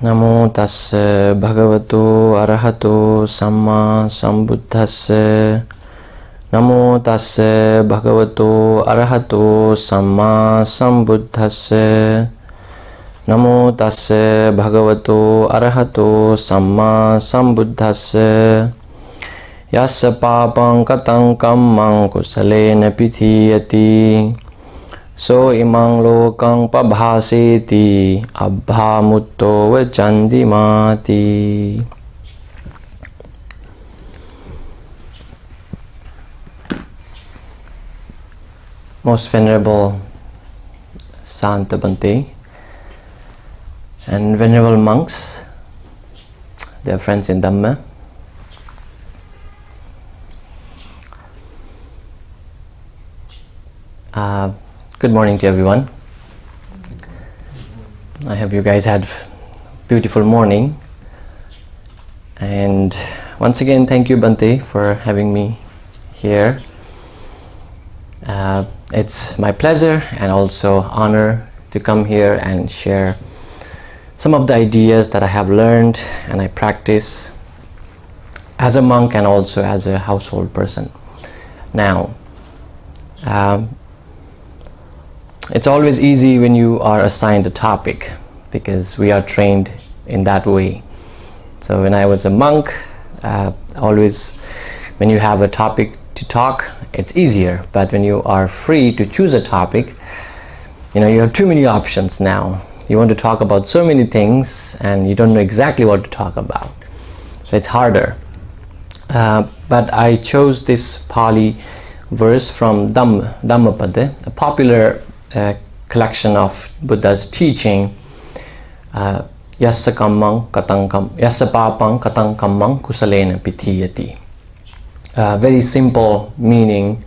Namo tassa bhagavato arahato samma sambuddhassa. Namo tassa bhagavato arahato samma sambuddhassa. Namo tassa bhagavato arahato samma sambuddhassa. Yassa papang katang kammang kusalena pithiyati. So imang lokang pabhaseti abhamutto vacandimati. Most Venerable Santa Bhante and Venerable monks, dear friends in Dhamma, good morning to everyone. I hope you guys had a beautiful morning. And once again, thank you, Bhante, for having me here. It's my pleasure and also honor to come here and share some of the ideas that I have learned and I practice as a monk and also as a household person. Now, it's always easy when you are assigned a topic because we are trained in that way. So when I was a monk, always when you have a topic to talk, it's easier. But when you are free to choose a topic, you have too many options now. You want to talk about so many things and you don't know exactly what to talk about. So it's harder. But I chose this Pali verse from Dhammapada, a popular collection of Buddha's teaching. Yassa papang katang kammang kusalena pithiyati. Very simple meaning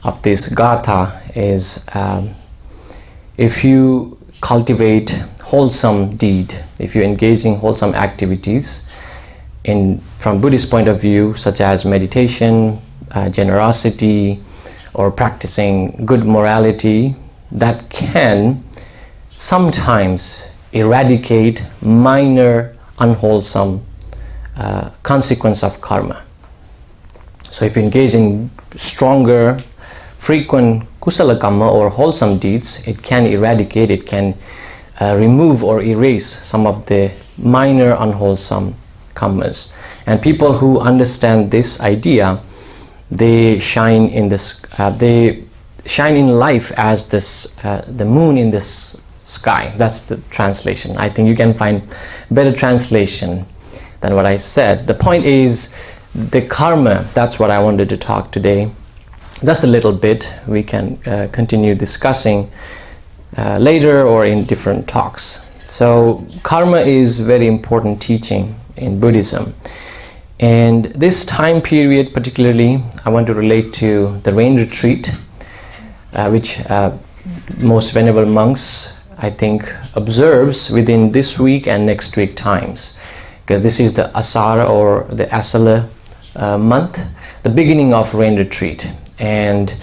of this gatha is if you cultivate wholesome deed, if you engage in wholesome activities from Buddhist point of view, such as meditation, generosity, or practicing good morality, that can sometimes eradicate minor unwholesome consequence of karma. So if you engage in stronger, frequent kusala karma or wholesome deeds, it can eradicate, it can remove or erase some of the minor unwholesome karmas. And people who understand this idea, they shine in this. They shine in life as the moon in this sky. That's the translation. I think you can find better translation than what I said. The point is the karma. That's what I wanted to talk today. Just a little bit. We can continue discussing later or in different talks. So karma is very important teaching in Buddhism. And this time period particularly, I want to relate to the rain retreat, which most venerable monks, I think, observes within this week and next week times, because this is the Asara or the Asala month, the beginning of rain retreat. And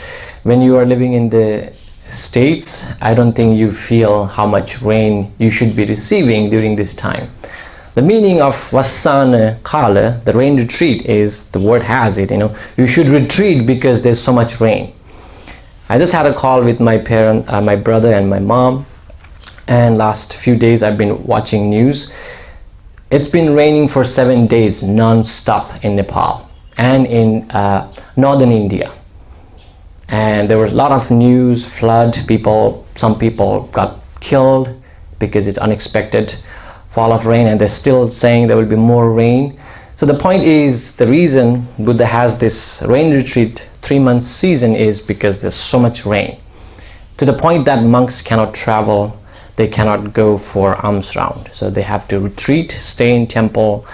when you are living in the States, I don't think you feel how much rain you should be receiving during this time. The meaning of Vasana Kala, the rain retreat, is, the word has it, you should retreat because there's so much rain. I just had a call with my my brother and my mom, and last few days I've been watching news. It's been raining for 7 days non-stop in Nepal and in northern India. And there was a lot of news, flood, some people got killed because it's unexpected fall of rain, and they're still saying there will be more rain. So the point is, the reason Buddha has this rain retreat 3-month season is because there's so much rain, to the point that monks cannot travel, they cannot go for alms round. So they have to retreat, stay in temple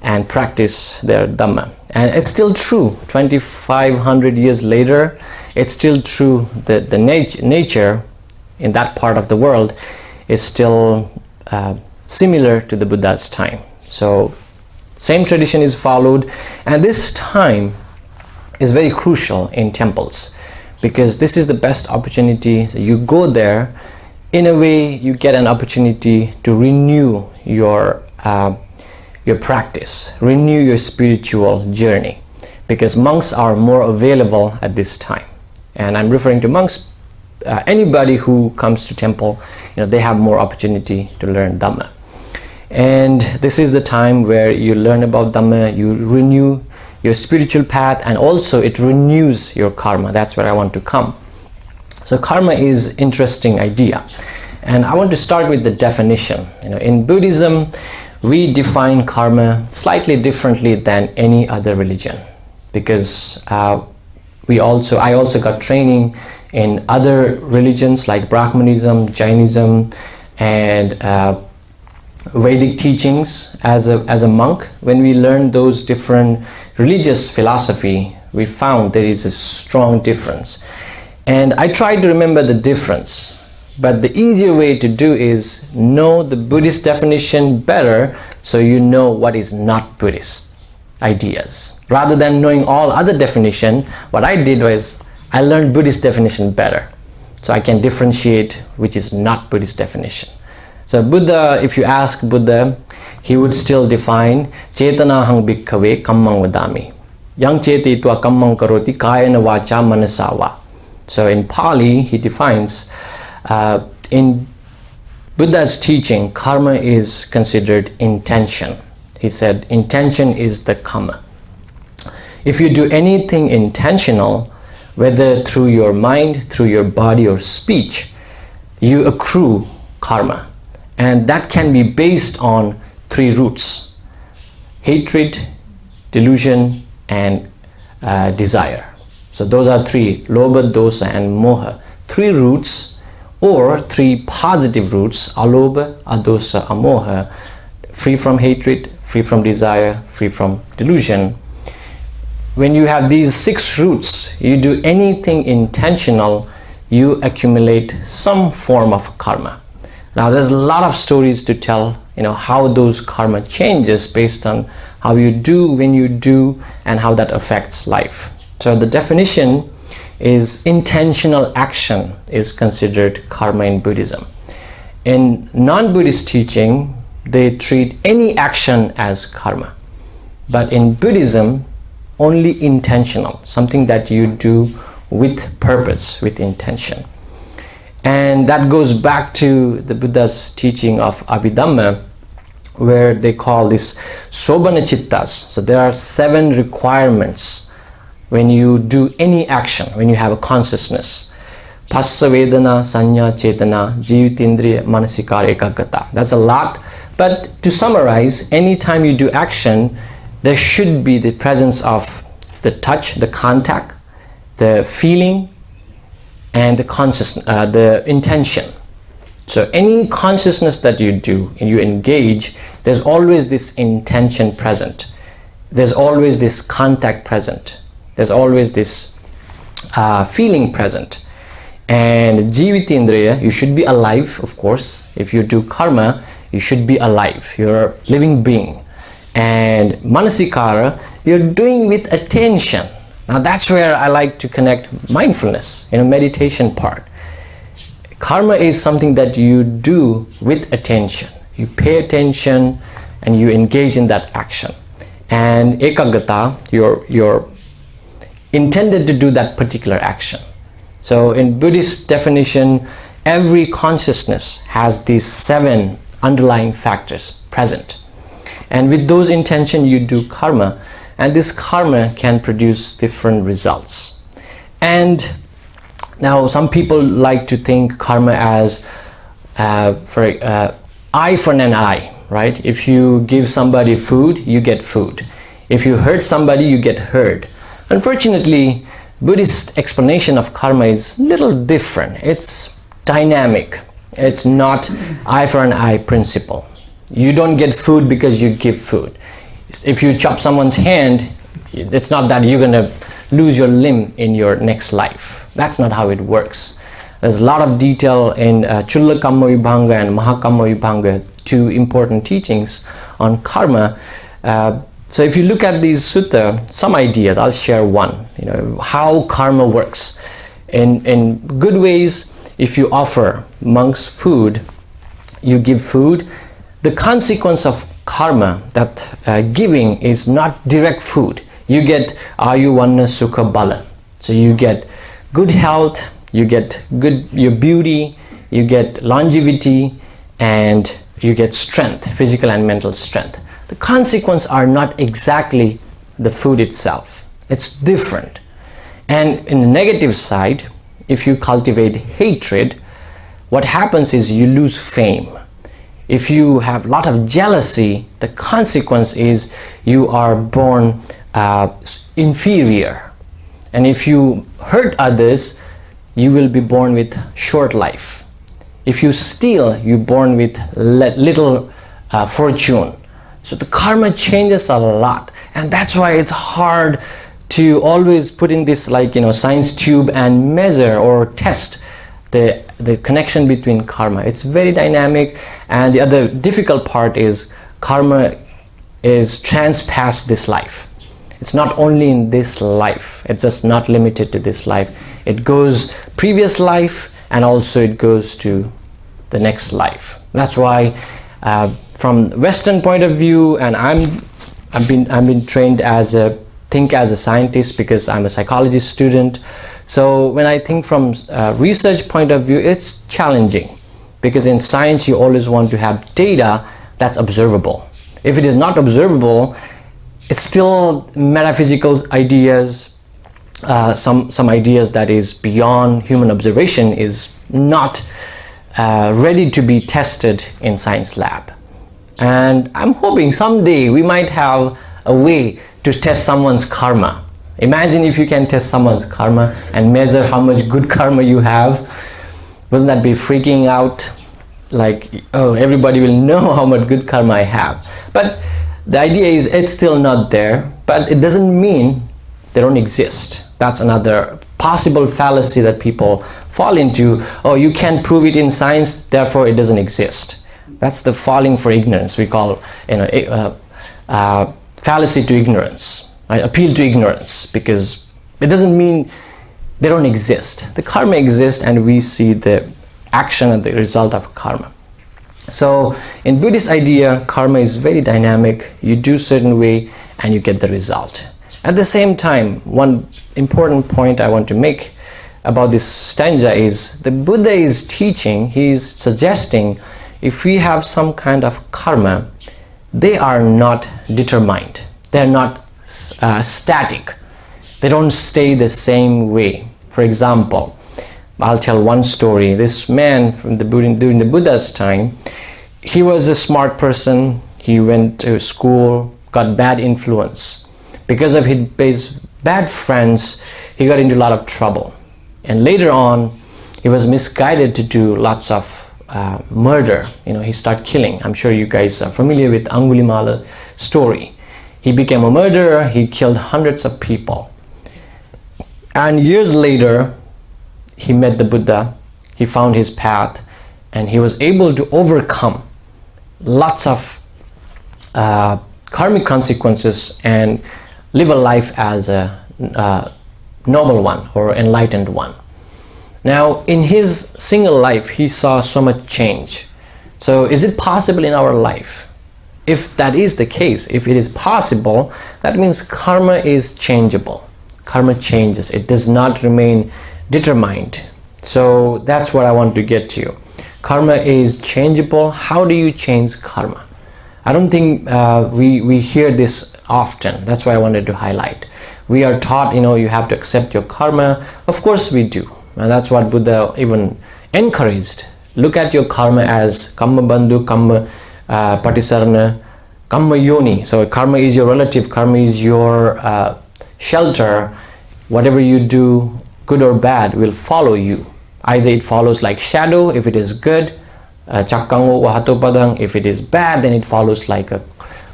and practice their Dhamma. And it's still true, 2,500 years later, it's still true that the nature in that part of the world is still similar to the Buddha's time. So same tradition is followed, and this time is very crucial in temples because this is the best opportunity. So you go there, in a way you get an opportunity to renew your your practice, renew your spiritual journey, because monks are more available at this time. And I'm referring to monks, anybody who comes to temple, they have more opportunity to learn Dhamma. And this is the time where you learn about Dhamma, you renew your spiritual path, and also it renews your karma. That's where I want to come. So karma is an interesting idea. And I want to start with the definition. In Buddhism, we define karma slightly differently than any other religion, because I also got training in other religions like Brahmanism, Jainism, and Vedic teachings as a monk. When we learned those different religious philosophy, we found there is a strong difference. And I tried to remember the difference, but the easier way to do is know the Buddhist definition better, so you know what is not Buddhist ideas. Rather than knowing all other definition, what I did was I learned Buddhist definition better, so I can differentiate which is not Buddhist definition. So Buddha, if you ask Buddha, he would still define Cetana hang bhikkhave kammang vadami. Yang cheti tva kammang karoti kayana vacha manasava. So in Pali, he defines, in Buddha's teaching, karma is considered intention. He said intention is the karma. If you do anything intentional, whether through your mind, through your body or speech, you accrue karma. And that can be based on 3 roots: hatred, delusion, and desire. So those are 3: lobha, dosa, and moha. 3 roots, or 3 positive roots: alobha, adosa, amoha, free from hatred, free from desire, free from delusion. When you have these 6 roots, you do anything intentional, you accumulate some form of karma. Now there's a lot of stories to tell, how those karma changes based on how you do, when you do, and how that affects life. So the definition is intentional action is considered karma in Buddhism. In non-Buddhist teaching, they treat any action as karma. But in Buddhism, only intentional, something that you do with purpose, with intention. And that goes back to the Buddha's teaching of Abhidhamma, where they call this Sobhana Chittas. So there are 7 requirements when you do any action, when you have a consciousness. Phassa Vedana, Sanya, Chetana, Jivitindriya, Manasikara, Ekaggata. That's a lot, but to summarize, anytime you do action, there should be the presence of the touch, the contact, the feeling, and the consciousness, the intention. So any consciousness that you do and you engage, there's always this intention present. There's always this contact present. There's always this feeling present. And Jivitindriya, you should be alive, of course. If you do karma, you should be alive. You're a living being. And Manasikara, you're doing with attention. Now that's where I like to connect mindfulness, meditation part. Karma is something that you do with attention. You pay attention and you engage in that action. And Ekaggata, you're intended to do that particular action. So in Buddhist definition, every consciousness has these 7 underlying factors present. And with those intention, you do karma. And this karma can produce different results. And now some people like to think karma as eye for an eye, right? If you give somebody food, you get food. If you hurt somebody, you get hurt. Unfortunately, Buddhist explanation of karma is a little different. It's dynamic. It's not eye for an eye principle. You don't get food because you give food. If you chop someone's hand, it's not that you're going to lose your limb in your next life. That's not how it works. There's a lot of detail in Chulla Kamma Vibhanga and Mahakamma Vibhanga, 2 important teachings on karma. So if you look at these sutta, some ideas, I'll share one. How karma works. In good ways, if you offer monks food, you give food, the consequence of karma, that giving is not direct food. You get ayuvanna sukha bala. So you get good health, you get your beauty, you get longevity, and you get strength, physical and mental strength. The consequences are not exactly the food itself. It's different. And in the negative side, if you cultivate hatred, what happens is you lose fame. If you have a lot of jealousy, the consequence is you are born inferior. And if you hurt others, you will be born with short life. If you steal, you're born with little fortune. So the karma changes a lot, and that's why it's hard to always put in this science tube and measure or test the connection between karma. It's very dynamic, and the other difficult part is karma is trans-past this life. It's not only in this life, it's just not limited to this life. It goes previous life, and also it goes to the next life. That's why from Western point of view, and I've been trained as a scientist because I'm a psychology student. So when I think from research point of view, it's challenging, because in science you always want to have data that's observable. If it is not observable, it's still metaphysical ideas, some ideas that is beyond human observation is not ready to be tested in science lab. And I'm hoping someday we might have a way to test someone's karma. Imagine if you can test someone's karma and measure how much good karma you have. Wouldn't that be freaking out? Like, oh, everybody will know how much good karma I have. But the idea is it's still not there, but it doesn't mean they don't exist. That's another possible fallacy that people fall into. Oh, you can't prove it in science, therefore it doesn't exist. That's the falling for ignorance. We call fallacy to ignorance, right? Appeal to ignorance, because it doesn't mean they don't exist. The karma exists, and we see the action and the result of karma. So in Buddhist idea, karma is very dynamic. You do certain way and you get the result. At the same time, one important point I want to make about this stanza is the Buddha is teaching, he is suggesting, if we have some kind of karma, they are not determined. They are not static. They don't stay the same way. For example, I'll tell one story. This man during the Buddha's time, he was a smart person. He went to school, got bad influence. Because of his bad friends, he got into a lot of trouble. And later on, he was misguided to do lots of murder. He started killing. I'm sure you guys are familiar with Angulimala story. He became a murderer. He killed hundreds of people. And years later, he met the Buddha, he found his path, and he was able to overcome lots of karmic consequences and live a life as a noble one or enlightened one. Now, in his single life, he saw so much change. So is it possible in our life? If that is the case, if it is possible, that means karma is changeable. Karma changes. It does not remain determined. So that's what I want to get to. Karma is changeable. How do you change karma? I don't think we hear this often. That's why I wanted to highlight. We are taught, you have to accept your karma. Of course we do. And that's what Buddha even encouraged. Look at your karma as kamma bandhu, kamma patisarana, kamma yoni. So karma is your relative, karma is your shelter. Whatever you do, good or bad, will follow you. Either it follows like shadow if it is good, chakkango wahato padang, if it is bad, then it follows like a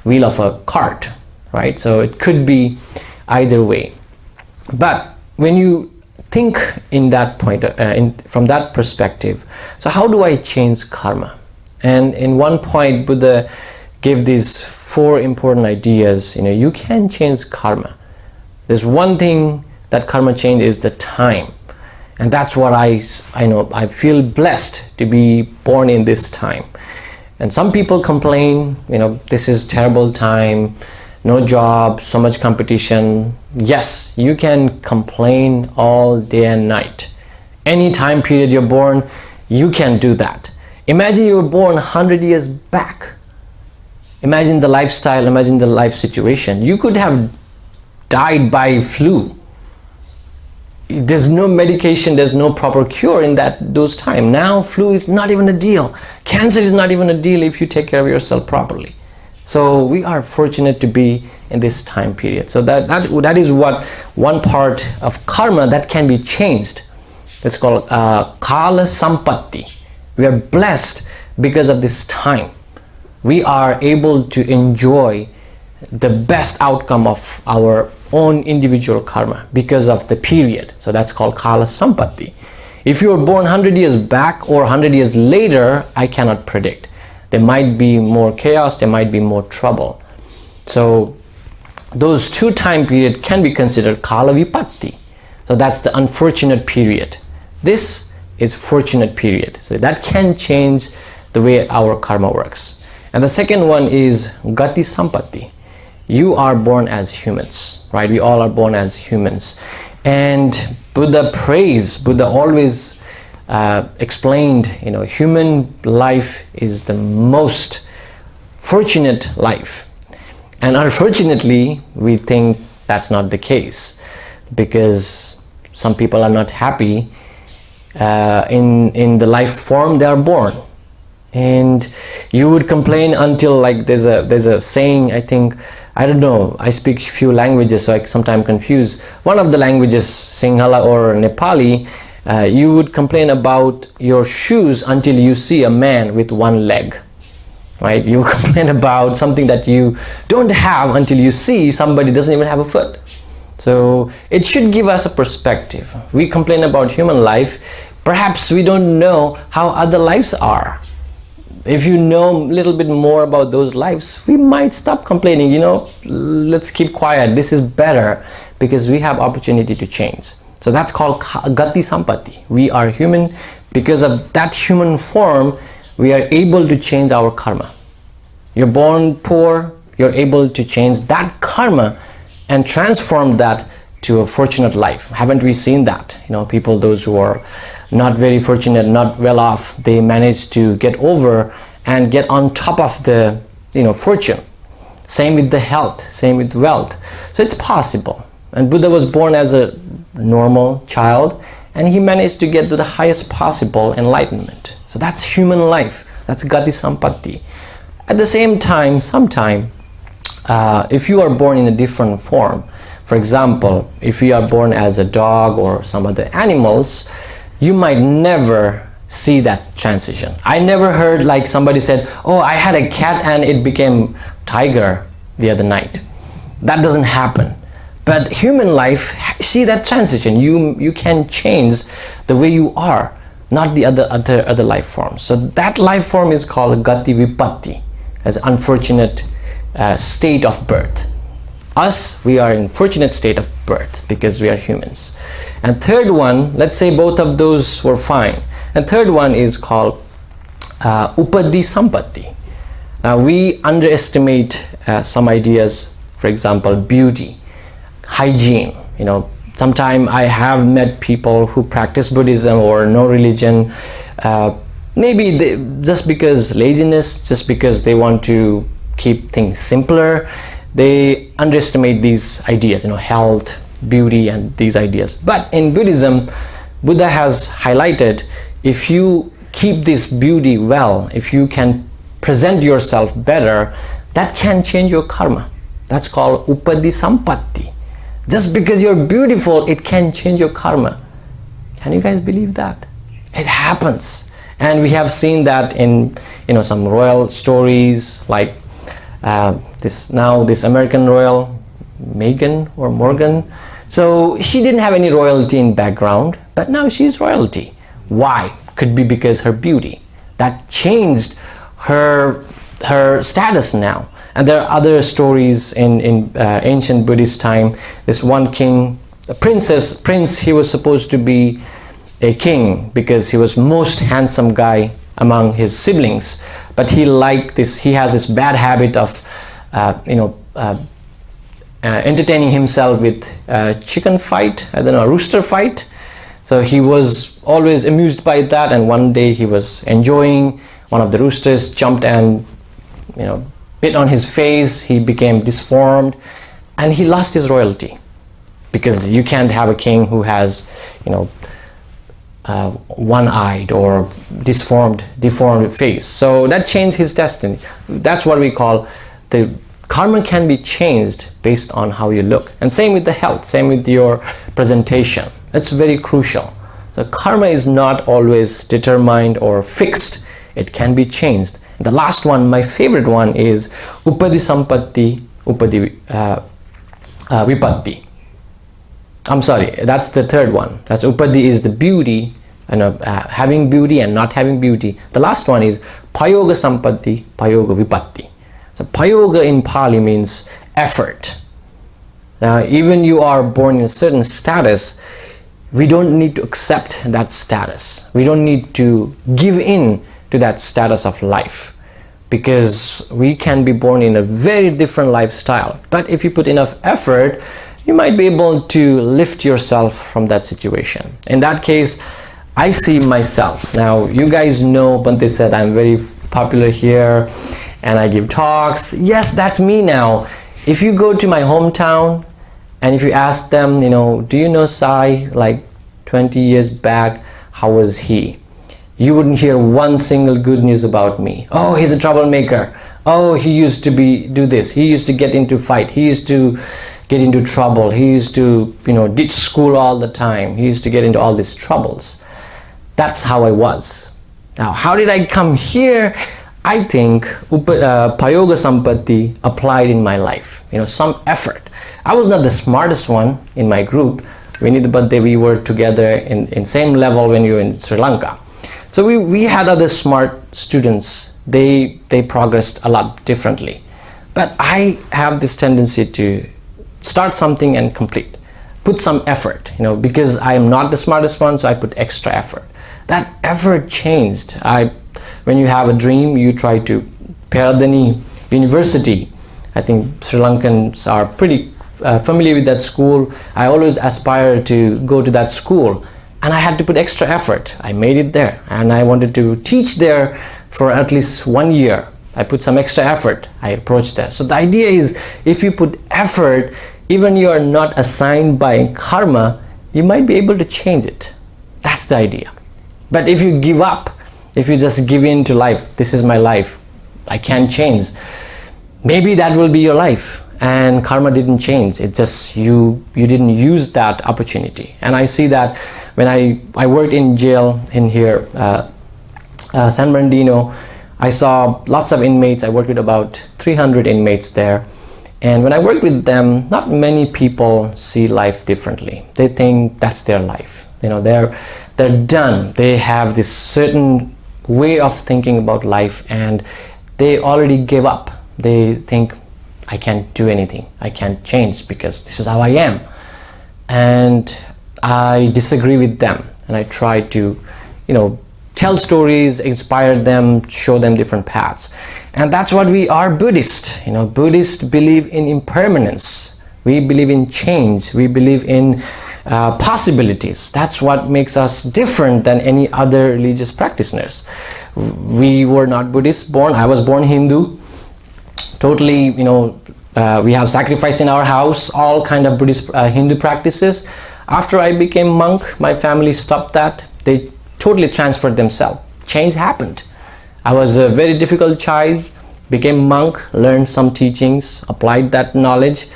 wheel of a cart, right? So it could be either way. But when you think in that point, from that perspective, so how do I change karma? And in one point, Buddha gave these 4 important ideas. You can change karma. There's one thing that karma change is the time. And that's what I know. I feel blessed to be born in this time. And some people complain, this is terrible time, no job, so much competition. Yes, you can complain all day and night. Any time period you're born, you can do that. Imagine you were born 100 years back. Imagine the lifestyle, imagine the life situation. You could have died by flu. There's no medication, there's no proper cure in those times. Now flu is not even a deal. Cancer is not even a deal if you take care of yourself properly. So we are fortunate to be in this time period. So that is what one part of karma that can be changed. It's called Kala Sampatti. We are blessed because of this time. We are able to enjoy the best outcome of our own individual karma because of the period. So that's called Kala Sampatti. If you were born 100 years back or 100 years later, I cannot predict. There might be more chaos, there might be more trouble. So those two time periods can be considered Kala Vipatti. So that's the unfortunate period. This is fortunate period. So that can change the way our karma works. And the second one is Gati Sampatti. You are born as humans, right? We all are born as humans. And Buddha always explained, human life is the most fortunate life. And unfortunately, we think that's not the case because some people are not happy in the life form they are born. And you would complain until, like, there's a saying, I don't know, I speak few languages, so I sometimes confuse. One of the languages, Sinhala or Nepali, you would complain about your shoes until you see a man with one leg, right? You complain about something that you don't have until you see somebody doesn't even have a foot. So it should give us a perspective. We complain about human life, perhaps we don't know how other lives are. If you know a little bit more about those lives, we might stop complaining, let's keep quiet, this is better, because we have opportunity to change. So that's called Gati Sampatti. We are human. Because of that human form, we are able to change our karma. You're born poor, you're able to change that karma and transform that to a fortunate life. Haven't we seen that? People, those who are not very fortunate, not well off, they manage to get over and get on top of the fortune. Same with the health, same with wealth. So it's possible. And Buddha was born as a normal child and he managed to get to the highest possible enlightenment. So that's human life. That's Gati Sampatti. At the same time, sometime, if you are born in a different form, for example, if you are born as a dog or some other animals, you might never see that transition. I never heard like somebody said, oh, I had a cat and it became tiger the other night. That doesn't happen. But human life, see that transition. You can change the way you are, not the other life forms. So that life form is called Gati Vipatti, as unfortunate state of birth. Us, we are in fortunate state of birth because we are humans. And third one, let's say both of those were fine. And third one is called Upadhi Sampatti. Now we underestimate some ideas, for example, beauty, hygiene. Sometime I have met people who practice Buddhism or no religion, maybe just because laziness, just because they want to keep things simpler, they underestimate these ideas, health, beauty, and these ideas. But in Buddhism, Buddha has highlighted, if you keep this beauty well, if you can present yourself better, that can change your karma. That's called Upadhi Sampatti. Just because you're beautiful, it can change your karma. Can you guys believe that? It happens. And we have seen that in some royal stories, like this American royal, Meghan or Morgan. So she didn't have any royalty in background, but now she's royalty. Why? Could be because her beauty. That changed her status now. And there are other stories in ancient Buddhist time. This one king, a prince, he was supposed to be a king because he was most handsome guy among his siblings. but he has this bad habit of entertaining himself with chicken fight, a rooster fight. So he was always amused by that, and one day he was enjoying, one of the roosters jumped and bit on his face. He became disformed and he lost his royalty, because you can't have a king who has one-eyed or deformed face. So that changed his destiny. That's what we call the karma can be changed based on how you look. And same with the health, same with your presentation. It's very crucial. So karma is not always determined or fixed. It can be changed. The last one, my favorite one, is upadi sampatti, upadi vipatti. I'm sorry, that's the third one. That's upadi is the beauty, having beauty and not having beauty. The last one is payoga sampatti, payoga vipatti. So payoga in Pali means effort. Now, even you are born in a certain status, we don't need to accept that status. We don't need to give in to that status of life, because we can be born in a very different lifestyle. But if you put enough effort, you might be able to lift yourself from that situation. In that case, I see myself. Now, you guys know, Bante said I'm very popular here and I give talks. Yes, that's me now. If you go to my hometown and if you ask them, do you know Sai, like 20 years back, how was he? You wouldn't hear one single good news about me. Oh, he's a troublemaker. Oh, he used to do this. He used to get into fight. He used to get into trouble. He used to, ditch school all the time. He used to get into all these troubles. That's how I was. Now, how did I come here? I think payoga sampatti applied in my life. Some effort. I was not the smartest one in my group. We were together in same level when you were in Sri Lanka. So we had other smart students. They progressed a lot differently. But I have this tendency to start something and complete. Put some effort, because I am not the smartest one, so I put extra effort. That effort changed. When you have a dream, you try to Peradani University. I think Sri Lankans are pretty familiar with that school. I always aspire to go to that school, and I had to put extra effort. I made it there, and I wanted to teach there for at least 1 year. I put some extra effort. I approached that. So the idea is, if you put effort, even you are not assigned by karma, you might be able to change it. That's the idea. But if you give up, if you just give in to life, this is my life, I can't change, maybe that will be your life, and karma didn't change. It's just you didn't use that opportunity. And I see that when I worked in jail in here, San Bernardino, I saw lots of inmates. I worked with about 300 inmates there. And when I worked with them, not many people see life differently. They think that's their life. They're done. They have this certain way of thinking about life, and they already gave up. They think, I can't do anything. I can't change because this is how I am. And I disagree with them. And I try to, tell stories, inspire them, show them different paths. And that's what we are Buddhist. Buddhists believe in impermanence. We believe in change. We believe in possibilities. That's what makes us different than any other religious practitioners. We were not Buddhist born. I was born Hindu. Totally, we have sacrifice in our house, all kind of Buddhist Hindu practices. After I became monk, my family stopped that. They totally transferred themselves. Change happened. I was a very difficult child, became monk, learned some teachings, applied that knowledge.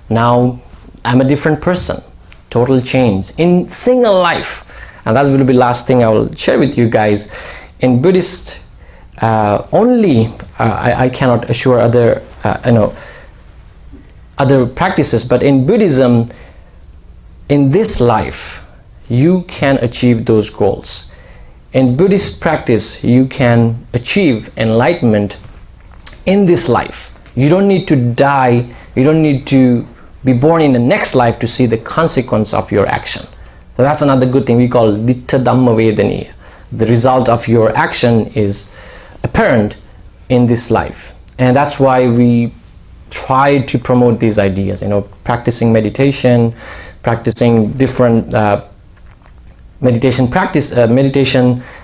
Now I'm a different person. Total change in single life. And that will be the last thing I will share with you guys. In Buddhist only, I cannot assure other other practices, but in Buddhism, in this life, you can achieve those goals. In Buddhist practice, you can achieve enlightenment in this life. You don't need to die. You don't need to be born in the next life to see the consequence of your action. So that's another good thing we call Ditta Dhamma Vedaniya. The result of your action is apparent in this life. And that's why we try to promote these ideas, practicing meditation, practicing different meditation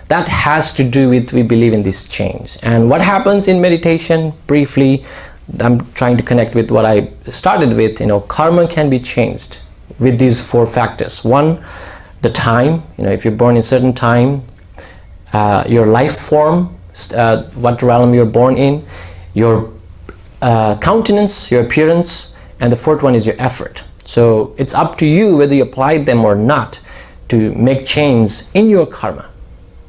that has to do with, we believe in this change. And what happens in meditation, briefly, I'm trying to connect with what I started with, karma can be changed with these 4 factors. One, the time, if you're born in a certain time, your life form, what realm you're born in, your countenance, your appearance, and the 4th one is your effort. So it's up to you whether you apply them or not to make change in your karma.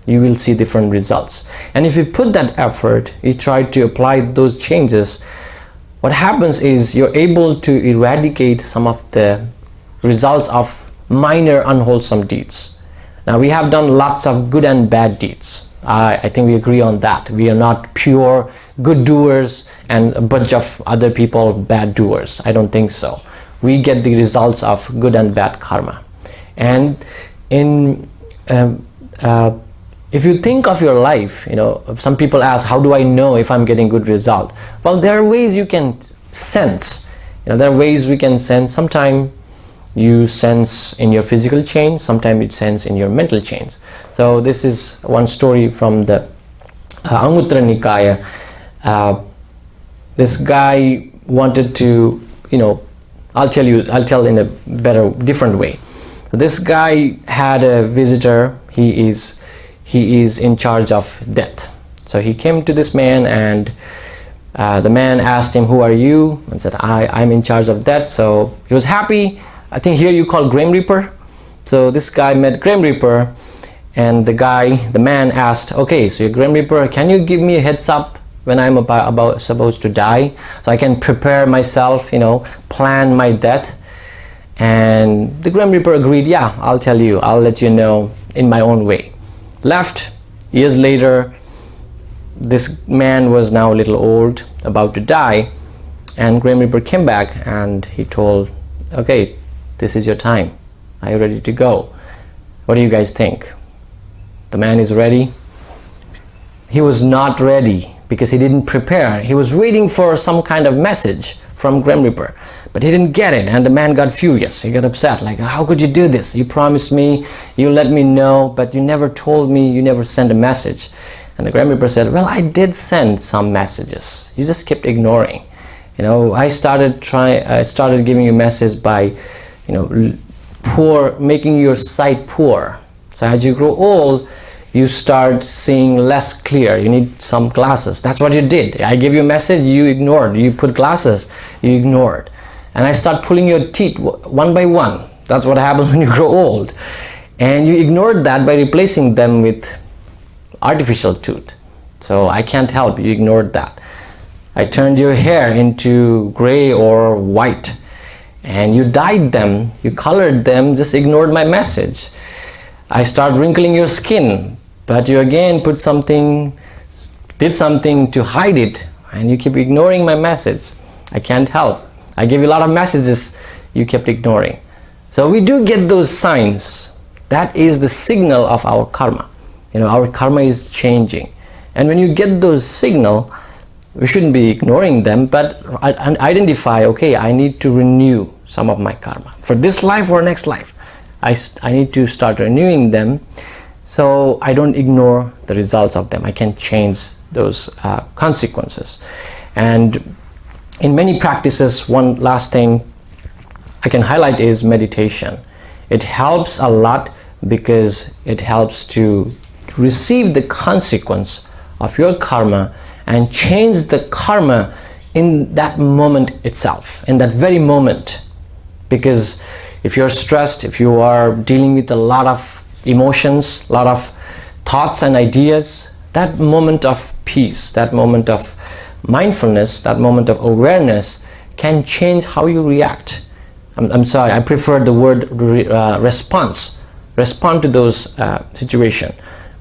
You will see different results. And if you put that effort, you try to apply those changes, what happens is you're able to eradicate some of the results of minor unwholesome deeds. Now, we have done lots of good and bad deeds. I think we agree on that. We are not pure good doers and a bunch of other people bad doers. I don't think so. We get the results of good and bad karma. And if you think of your life, some people ask, how do I know if I'm getting good result? Well, there are ways you can sense. There are ways we can sense. Sometimes you sense in your physical change, sometimes you sense in your mental change. So this is one story from the Anguttara Nikaya. This guy wanted to, I'll tell in a different way. This guy had a visitor. He is in charge of death. So he came to this man, and the man asked him, who are you? And said, I'm in charge of death. So he was happy. I think here you call Grim Reaper. So this guy met Grim Reaper, and the man asked, okay, so you're Grim Reaper, can you give me a heads up when I'm about supposed to die, so I can prepare myself, plan my death? And the Grim Reaper agreed, yeah, I'll tell you, I'll let you know in my own way. Left. Years later, this man was now a little old, about to die, and Grim Reaper came back and he told, okay, this is your time. Are you ready to go? What do you guys think? The man is ready. He was not ready because he didn't prepare. He was waiting for some kind of message from Grim Reaper, but he didn't get it, and the man got furious. He got upset, like, how could you do this? You promised me, you let me know, but you never told me, you never sent a message. And the Grim Reaper said, well, I did send some messages. You just kept ignoring. I started giving you a message by, making your sight poor. So as you grow old, you start seeing less clear. You need some glasses. That's what you did. I gave you a message, you ignored. You put glasses, you ignored. And I start pulling your teeth one by one. That's what happens when you grow old. And you ignored that by replacing them with artificial tooth. So I can't help, you ignored that. I turned your hair into gray or white, and you dyed them, you colored them, just ignored my message. I start wrinkling your skin, but you again did something to hide it, and you keep ignoring my message. I can't help. I gave you a lot of messages, you kept ignoring. So we do get those signs. That is the signal of our karma. Our karma is changing. And when you get those signals, we shouldn't be ignoring them, but identify, okay, I need to renew some of my karma. For this life or next life, I need to start renewing them so I don't ignore the results of them. I can change those consequences. And in many practices, one last thing I can highlight is meditation. It helps a lot because it helps to receive the consequence of your karma and change the karma in that moment itself, in that very moment. Because if you're stressed, if you are dealing with a lot of emotions, a lot of thoughts and ideas, that moment of peace, that moment of mindfulness, that moment of awareness can change how you react. I'm sorry, I prefer the word response. Respond to those situations,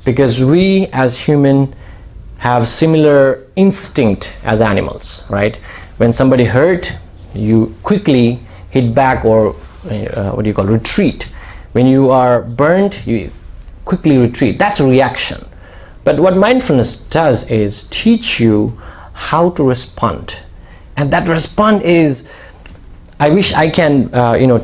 because we as human have similar instinct as animals, right? When somebody hurt, you quickly hit back, or retreat. When you are burned, you quickly retreat. That's a reaction. But what mindfulness does is teach you how to respond. And that respond is, I wish I can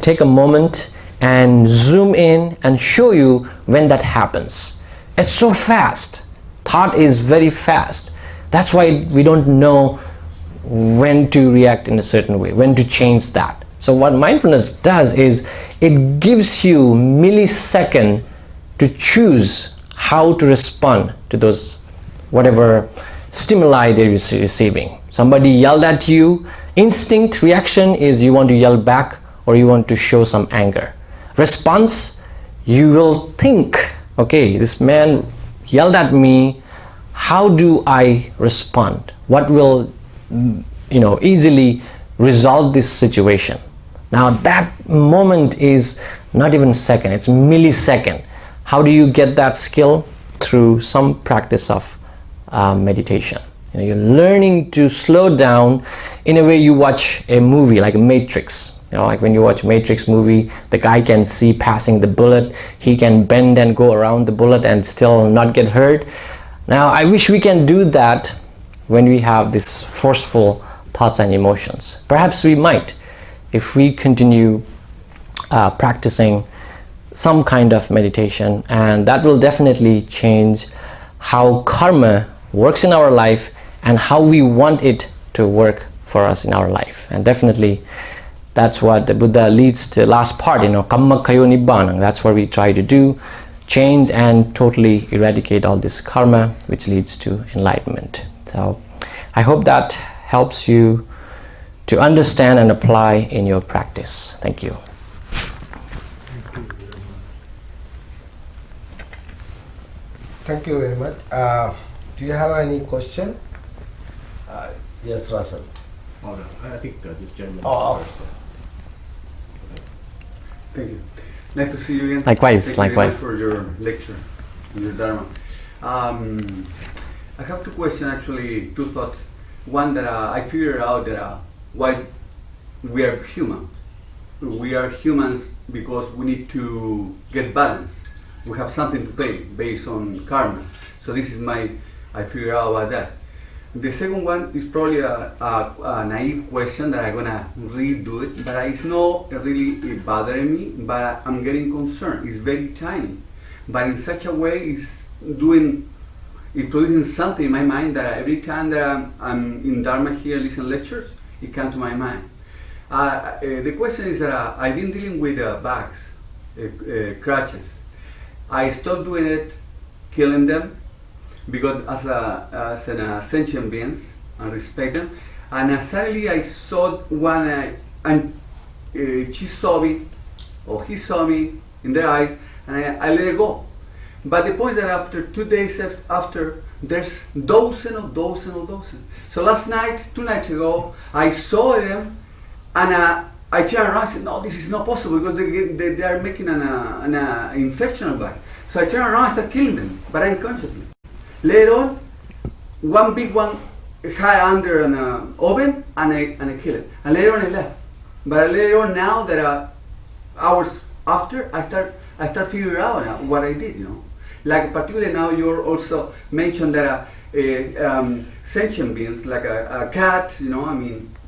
take a moment and zoom in and show you when that happens. It's so fast. Thought is very fast. That's why we don't know when to react in a certain way, when to change that. So what mindfulness does is it gives you millisecond to choose how to respond to those whatever stimuli they're receiving. Somebody yelled at you, instinct reaction is you want to yell back or you want to show some anger. Response, you will think, okay, this man yelled at me, how do I respond? What will easily resolve this situation? Now that moment is not even second, it's millisecond. How do you get that skill? Through some practice of meditation. You're learning to slow down. In a way, you watch a movie like Matrix. Like when you watch Matrix movie, the guy can see passing the bullet. He can bend and go around the bullet and still not get hurt. Now, I wish we can do that when we have these forceful thoughts and emotions. Perhaps we might, if we continue practicing some kind of meditation, and that will definitely change how karma works in our life and how we want it to work for us in our life. And definitely that's what the Buddha leads to last part, kamma kayo nibbana. That's what we try to do, change and totally eradicate all this karma, which leads to enlightenment. So I hope that helps you to understand and apply in your practice. Thank you. Thank you very much. Do you have any question? Yes, Russell. Oh, no. I think this gentleman. Thank you. Nice to see you again. Likewise, Thank you very likewise. much for your lecture and your Dharma. I have two questions, actually, two thoughts. One that I figured out that why we are human. We are humans because we need to get balance. We have something to pay based on karma. So this is I figured out about that. The second one is probably a naive question that I'm gonna redo it, but it's not really bothering me, but I'm getting concerned. It's very tiny, but in such a way it's producing something in my mind that every time that I'm in Dharma here, listen lectures, it comes to my mind. The question is that I've been dealing with bugs, crutches. I stopped doing it, killing them, because as an sentient beings, I respect them. And suddenly I saw one, and she saw me, or he saw me in their eyes, and I let it go. But the point is that after 2 days after, there's dozens. So last night, 2 nights ago, I saw them, and I turned around and said, no, this is not possible because they are making an infection of bug. So I turned around and started killing them, but unconsciously. Later on, one big one had under an oven, and I killed it. And later on I left. But later on, now that hours after, I start figuring out what I did, Like particularly now you also mentioned that sentient beings, like a cat,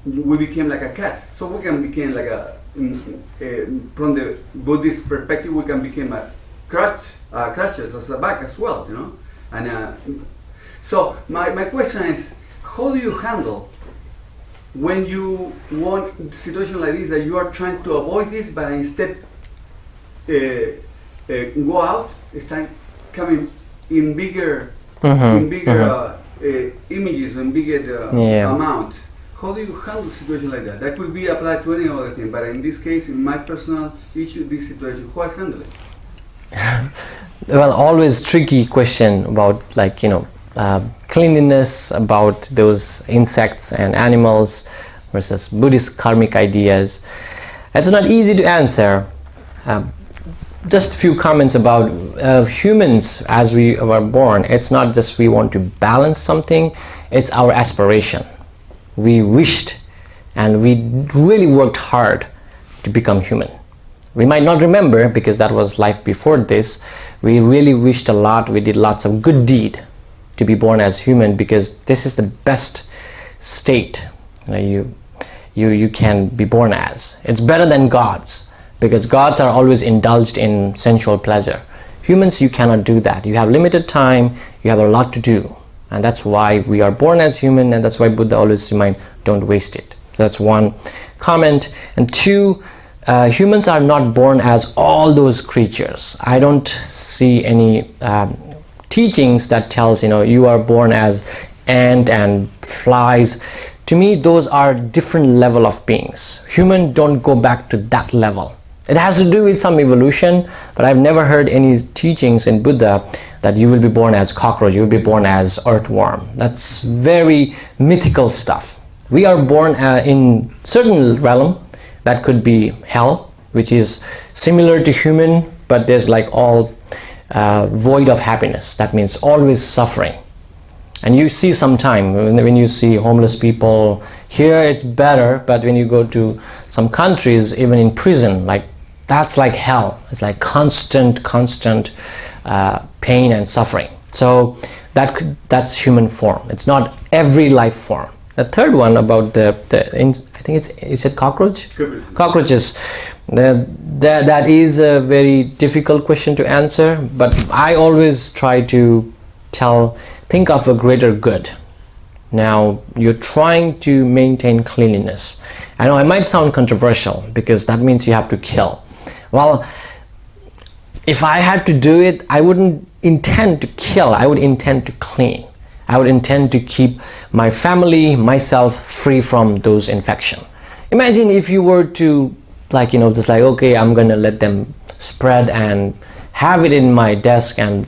we became like a cat. So we can become like from the Buddhist perspective, we can become a crutches as a back as well, And so my question is, how do you handle when you want a situation like this that you are trying to avoid this, but instead go out, start coming in bigger, images and bigger amounts? How do you handle a situation like that? That could be applied to any other thing, but in this case, in my personal issue, this situation, how I handle it? Well, always tricky question about cleanliness, about those insects and animals versus Buddhist karmic ideas. It's not easy to answer. Just a few comments about humans as we are born. It's not just we want to balance something, it's our aspiration. We wished and we really worked hard to become human. We might not remember because that was life before this. We really wished a lot, we did lots of good deed. to be born as human, because this is the best state you can be born as. It's better than gods, because gods are always indulged in sensual pleasure. Humans, you cannot do that. You have limited time, you have a lot to do, and that's why we are born as human, and that's why Buddha always reminds, don't waste it. So that's one comment. And two, humans are not born as all those creatures. I don't see any teachings that tells you are born as ant and flies. To me, those are different level of beings. Humans don't go back to that level. It has to do with some evolution, but I've never heard any teachings in Buddha that you will be born as cockroach, you will be born as earthworm. That's very mythical stuff. We are born in certain realm that could be hell, which is similar to human, but there's like all void of happiness. That means always suffering. And you see sometime when you see homeless people here, it's better, but when you go to some countries, even in prison, like that's like hell. It's like constant pain and suffering. So that's human form. It's not every life form. The third one about I think you said cockroach? Cockroaches. That is a very difficult question to answer, but I always try to think of a greater good. Now, you're trying to maintain cleanliness. I know I might sound controversial, because that means you have to kill. Well, if I had to do it, I wouldn't intend to kill, I would intend to clean. I would intend to keep my family, myself free from those infections. Imagine if you were to just like, okay, I'm gonna let them spread and have it in my desk and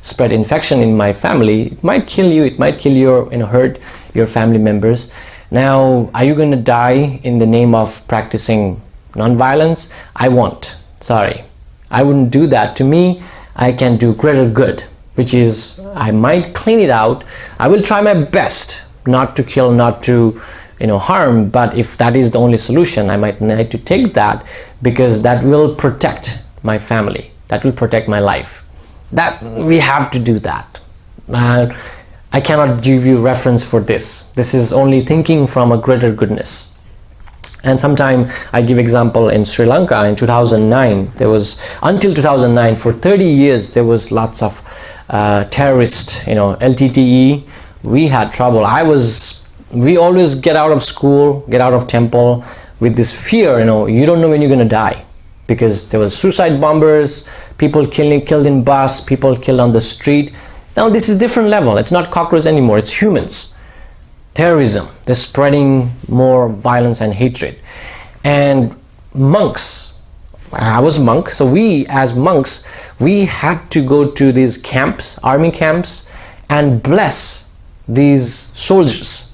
spread infection in my family. It might kill you, it might kill your hurt your family members. Now, are you gonna die in the name of practicing non-violence? I won't. Sorry, I wouldn't do that. To me, I can do greater good, which is I might clean it out. I will try my best not to kill, not to harm, but if that is the only solution, I might need to take that, because that will protect my family, that will protect my life. That we have to do that. I cannot give you reference for this. This is only thinking from a greater goodness. And sometime I give example in Sri Lanka in 2009. There was, until 2009, for 30 years, there was lots of terrorists, LTTE. We had trouble. We always get out of school, get out of temple with this fear, you don't know when you're going to die, because there was suicide bombers, people killed in bus, people killed on the street. Now this is different level. It's not cockroaches anymore, it's humans. Terrorism, they're spreading more violence and hatred. And monks, I was a monk, so we as monks, we had to go to these camps, army camps, and bless these soldiers.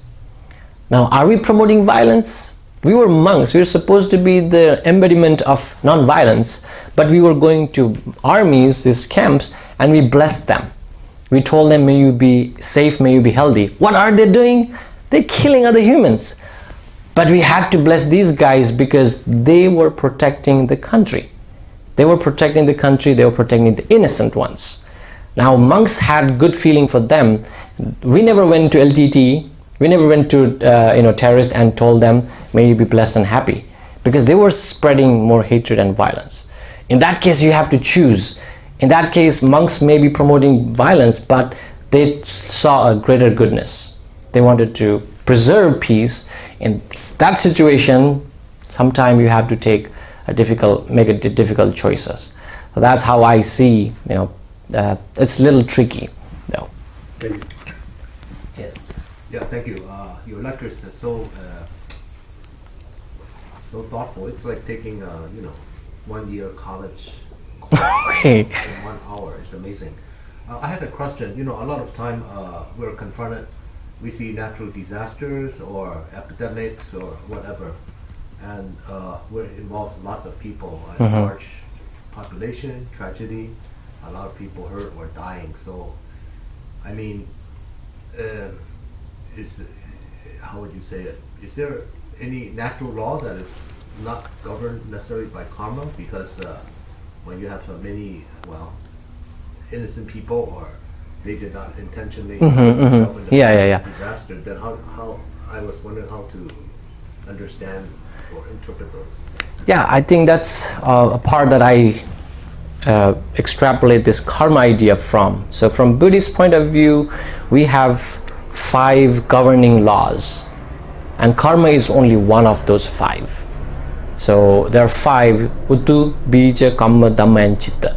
Now, are we promoting violence? We were monks. We were supposed to be the embodiment of non-violence, but we were going to armies, these camps, and we blessed them. We told them, may you be safe, may you be healthy. What are they doing? They're killing other humans. But we had to bless these guys because they were protecting the country. They were protecting the country, they were protecting the innocent ones. Now, monks had good feeling for them. We never went to LTT. We never went to terrorists and told them, may you be blessed and happy, because they were spreading more hatred and violence. In that case, you have to choose. In that case, monks may be promoting violence, but they saw a greater goodness. They wanted to preserve peace. In that situation, sometimes you have to make difficult choices. So that's how I see. It's a little tricky. No. Thank you. Yes. Yeah, thank you. Your lectures are so thoughtful. It's like taking 1 year college course in 1 hour. It's amazing. I had a question. A lot of time we're confronted. We see natural disasters or epidemics or whatever, and where it involves lots of people, a large population, tragedy, a lot of people hurt or dying. So, I mean, how would you say it? Is there any natural law that is not governed necessarily by karma? Because when you have many, innocent people or they did not intentionally Yeah. disaster, then how I was wondering how to understand or interpret those. Yeah, I think that's a part that I extrapolate this karma idea from. So from Buddhist point of view, we have 5 governing laws, and karma is only one of those 5. So there are 5: Uttu, Bija, Kamma, Dhamma, and Chitta.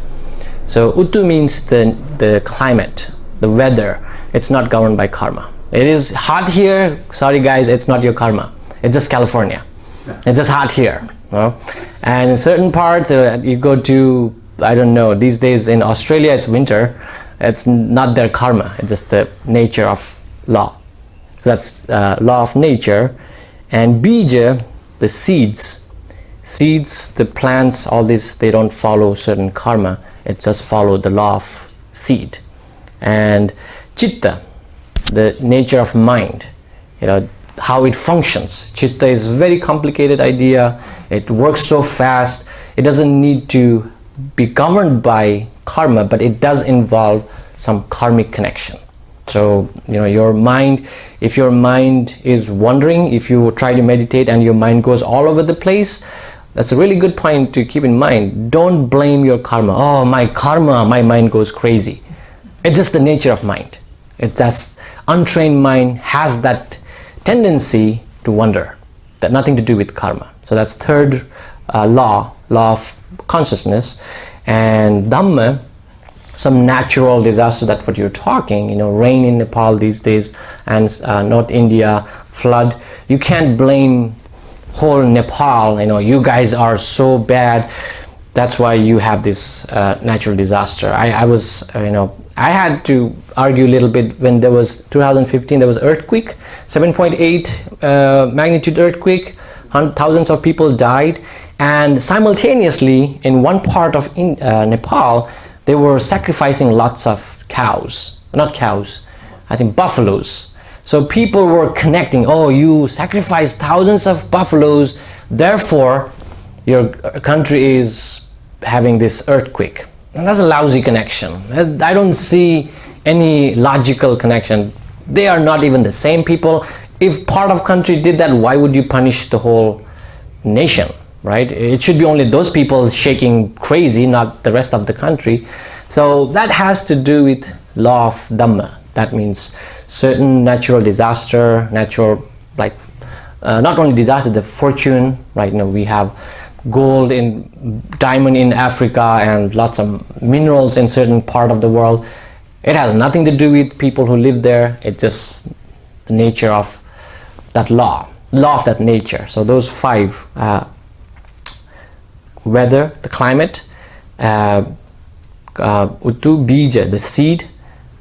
So Uttu means the climate, the weather. It's not governed by karma. It is hot here, sorry guys, it's not your karma. It's just California. It's just hot here. You know? And in certain parts, you go to, I don't know, these days in Australia it's winter. It's not their karma, it's just the nature of law. So that's law of nature. And Bija, the seeds, the plants, all this, they don't follow certain karma. It just follow the law of seed. And Chitta, the nature of mind, you know, how it functions. Chitta is a very complicated idea. It works so fast. It doesn't need to be governed by karma, but it does involve some karmic connection. So, you know, your mind, if your mind is wandering, if you try to meditate and your mind goes all over the place, that's a really good point to keep in mind. Don't blame your karma. Oh, my karma, my mind goes crazy. It's just the nature of mind. It's just untrained mind has that tendency to wander. That nothing to do with karma. So that's third law of consciousness. And Dhamma, some natural disaster, that's what you're talking, you know, rain in Nepal these days, and North India, flood. You can't blame whole Nepal, you know, you guys are so bad, that's why you have this natural disaster. I was, you know, I had to argue a little bit when there was 2015, there was earthquake, 7.8 magnitude earthquake, thousands of people died, and simultaneously in one part of Nepal, they were sacrificing lots of buffaloes. So people were connecting, oh, you sacrificed thousands of buffaloes, therefore your country is having this earthquake. And that's a lousy connection. I don't see any logical connection. They are not even the same people. If part of country did that, why would you punish the whole nation, right? It should be only those people shaking crazy, not the rest of the country. So that has to do with law of Dhamma. That means certain natural disaster, not only disaster, the fortune, right? You know, we have gold diamond in Africa and lots of minerals in certain part of the world. It has nothing to do with people who live there. It's just the nature of that law of that nature. So those 5, weather, the climate, Uttu, Bija, the seed,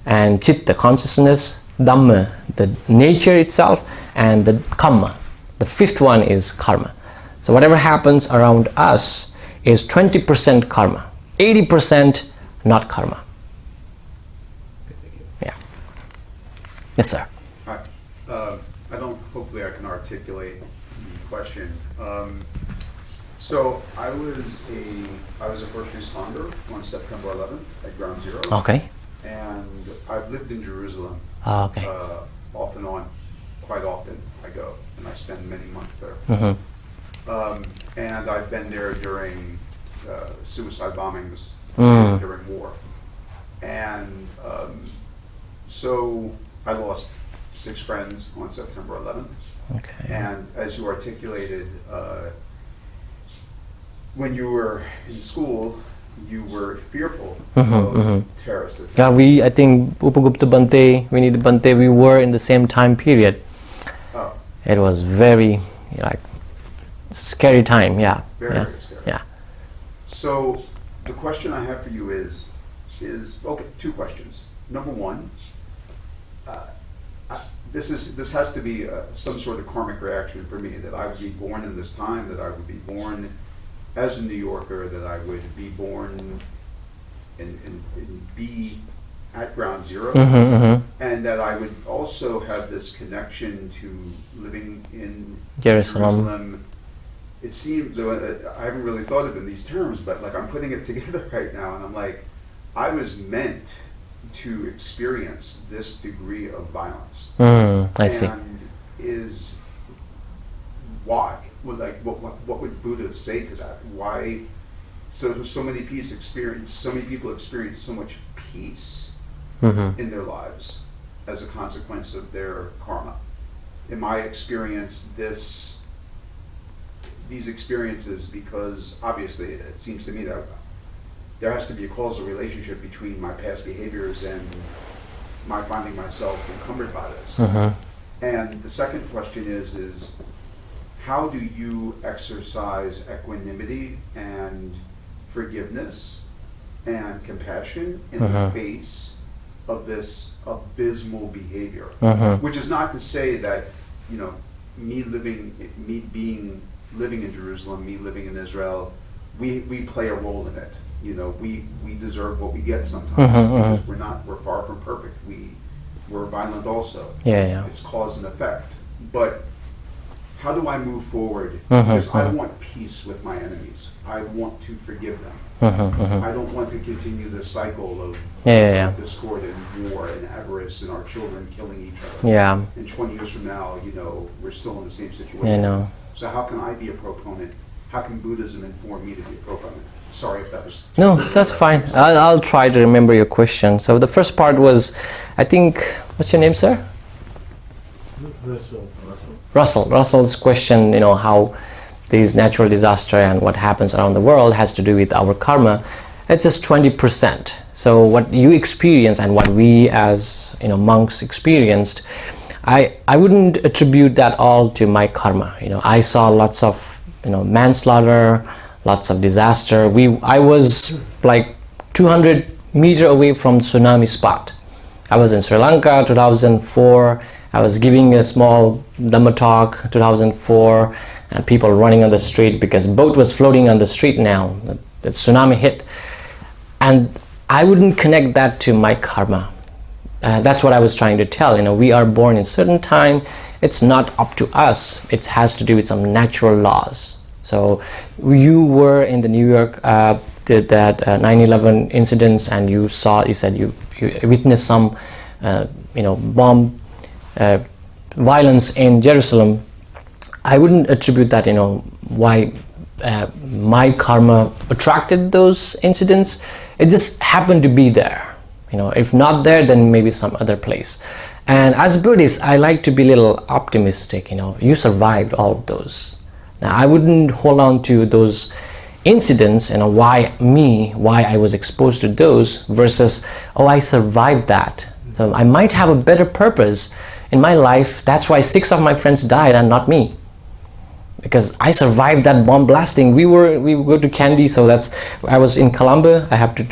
and Chitta, consciousness, Dhamma, the nature itself, and the Kamma. The 5th one is karma. So whatever happens around us is 20% karma, 80% not karma. Yeah. Yes, sir. Hi. Hopefully I can articulate the question. So I was a first responder on September 11th at Ground Zero. Okay. And I've lived in Jerusalem. Okay. Off and on, quite often I go, and I spend many months there. Mm-hmm. And I've been there during suicide bombings, during war. And so I lost 6 friends on September 11th. Okay. And as you articulated, when you were in school, you were fearful of terrorist attacks. Yeah, I think Upagupta Bante, Winnie the Bante, we were in the same time period. Oh. It was very, scary time, yeah. Very scary. Yeah. So the question I have for you is okay, 2 questions. Number 1, this has to be some sort of karmic reaction for me, that I would be born in this time, that I would be born as a New Yorker, that I would be born and be at Ground Zero, and that I would also have this connection to living in Jerusalem. It seemed, though I haven't really thought of it in these terms, but like I'm putting it together right now, and I'm like, I was meant to experience this degree of violence. I see. And is why? Well, like, what would Buddha say to that? Why? So many people experience so much peace in their lives as a consequence of their karma. In my experience, these experiences, because obviously it seems to me that there has to be a causal relationship between my past behaviors and my finding myself encumbered by this. And the second question is how do you exercise equanimity and forgiveness and compassion in the face of this abysmal behavior? Which is not to say that, you know, me living in Jerusalem, me living in Israel, we play a role in it. You know, we deserve what we get sometimes because we're far from perfect. We're violent also. It's cause and effect. But how do I move forward? Because I want peace with my enemies. I want to forgive them. I don't want to continue the cycle of discord and war and avarice and our children killing each other. And 20 years from now, you know, we're still in the same situation. So how can I be a proponent? How can Buddhism inform me to be a proponent? Sorry if that was... No, that's fine. I'll try to remember your question. So the first part was, I think, what's your name, sir? Russell. Russell's question, you know, how these natural disaster and what happens around the world has to do with our karma. It's just 20%. So what you experience and what we as, you know, monks experienced, I wouldn't attribute that all to my karma. You know, I saw lots of, you know, manslaughter, lots of disaster. I was like 200 meters away from tsunami spot. I was in Sri Lanka 2004. I was giving a small Dhamma Talk 2004, and people running on the street because boat was floating on the street now. The tsunami hit, and I wouldn't connect that to my karma. That's what I was trying to tell. You know, we are born in certain time. It's not up to us. It has to do with some natural laws. So you were in the New York, did that 9/11 incidents, and you said you witnessed some, bomb violence in Jerusalem. I wouldn't attribute that, you know, why my karma attracted those incidents. It just happened to be there. You know, if not there, then maybe some other place. And as Buddhist, I like to be a little optimistic. You know, you survived all of those. Now, I wouldn't hold on to those incidents, you know, why I was exposed to those versus, oh, I survived that. So I might have a better purpose in my life. That's why 6 of my friends died and not me. Because I survived that bomb blasting. We would go to Kandy, so I was in Colombo. I have to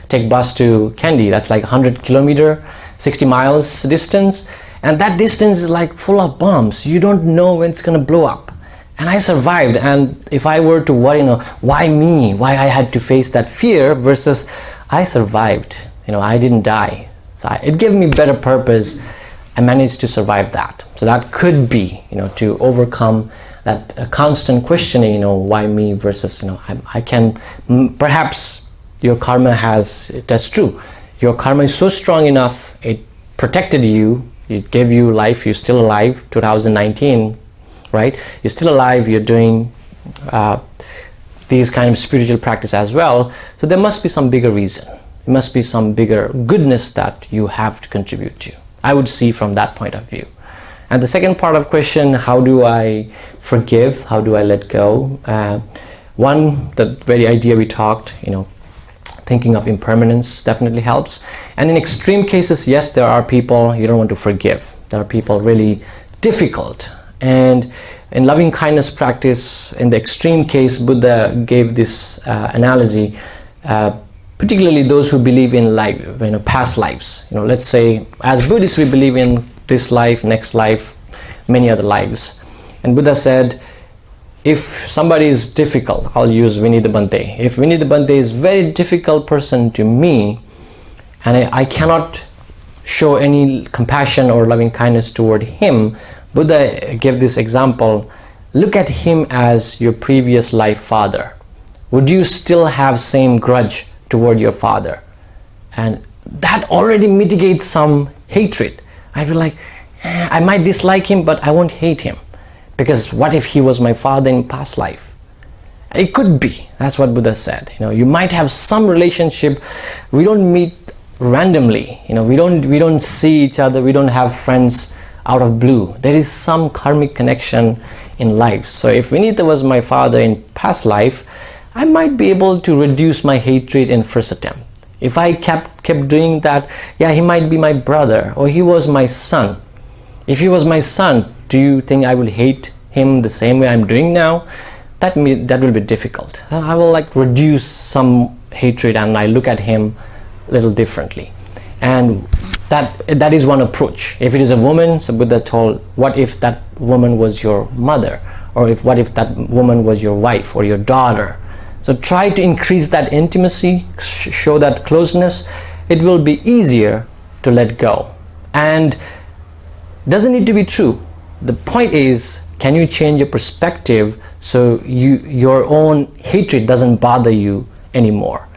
take bus to Kandy. That's like 100 kilometer, 60 miles distance. And that distance is like full of bombs. You don't know when it's gonna blow up. And I survived. And if I were to worry, you know, why me? Why I had to face that fear versus I survived. You know, I didn't die. So it gave me better purpose. I managed to survive that. So that could be, you know, to overcome that constant questioning, you know, why me versus, you know, I can, perhaps your karma that's true. Your karma is so strong enough, it protected you, it gave you life, you're still alive, 2019, right? You're still alive, you're doing these kind of spiritual practice as well. So there must be some bigger reason. There must be some bigger goodness that you have to contribute to. I would see from that point of view. And the second part of question, how do I forgive? How do I let go? One, the very idea we talked, you know, thinking of impermanence definitely helps. And in extreme cases, yes, there are people you don't want to forgive. There are people really difficult. And in loving kindness practice, in the extreme case, Buddha gave this analogy, particularly those who believe in past lives. You know, let's say as Buddhists we believe in this life, next life, many other lives. And Buddha said, if somebody is difficult, I'll use Vinny the Bhante. If Vinny the Bhante is a very difficult person to me, and I cannot show any compassion or loving kindness toward him, Buddha gave this example, look at him as your previous life father. Would you still have same grudge toward your father? And that already mitigates some hatred. I feel like I might dislike him, but I won't hate him, because what if he was my father in past life? It could be. That's what Buddha said. You might have some relationship. We don't meet randomly. We don't see each other. We don't have friends out of blue. There is some karmic connection in life. So if Vinita was my father in past life, I might be able to reduce my hatred in first attempt. If I kept doing that, yeah, he might be my brother, or he was my son. If he was my son, do you think I will hate him the same way I'm doing now? That will be difficult. I will reduce some hatred, and I look at him a little differently. And that is one approach. If it is a woman, so Buddha told, what if that woman was your mother? Or what if that woman was your wife or your daughter? So try to increase that intimacy, show that closeness. It will be easier to let go. And doesn't need to be true. The point is, can you change your perspective so your own hatred doesn't bother you anymore?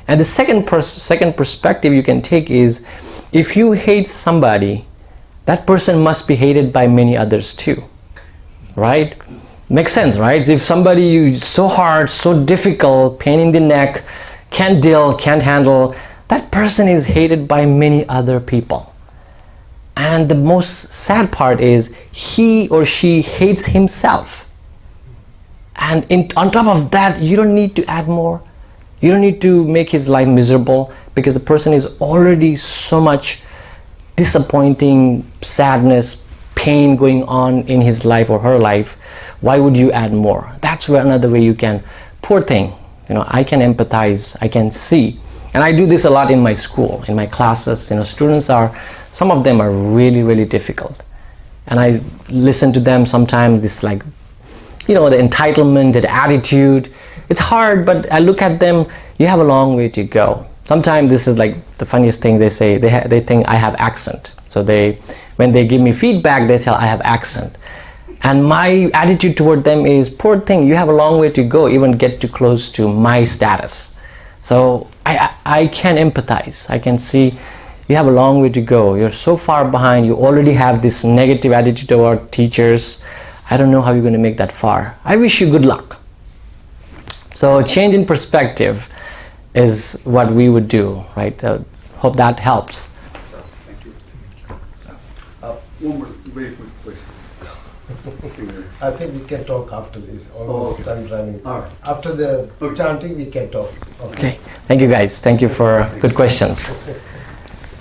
And the second perspective you can take is, if you hate somebody, that person must be hated by many others too, right? Makes sense, right? If somebody you so hard, so difficult, pain in the neck, can't deal, can't handle, that person is hated by many other people. And the most sad part is, he or she hates himself. And on top of that, you don't need to add more. You don't need to make his life miserable, because the person is already so much disappointing, sadness, pain going on in his life or her life. Why would you add more? That's where another way you can, poor thing, I can empathize, I can see. And I do this a lot in my school, in my classes. Students some of them are really, really difficult. And I listen to them sometimes, this the entitlement, that attitude. It's hard, but I look at them, you have a long way to go. Sometimes this is the funniest thing they say, they think I have accent. So when they give me feedback, they tell I have accent. And my attitude toward them is, poor thing, you have a long way to go, even get too close to my status. So I can empathize. I can see you have a long way to go. You're so far behind. You already have this negative attitude toward teachers. I don't know how you're going to make that far. I wish you good luck. So change in perspective is what we would do, right? Hope that helps. Thank you. One more very quick question. I think we can talk after this. Almost time running. All right. After the chanting, we can talk. Okay. Thank you guys. Thank you for good questions.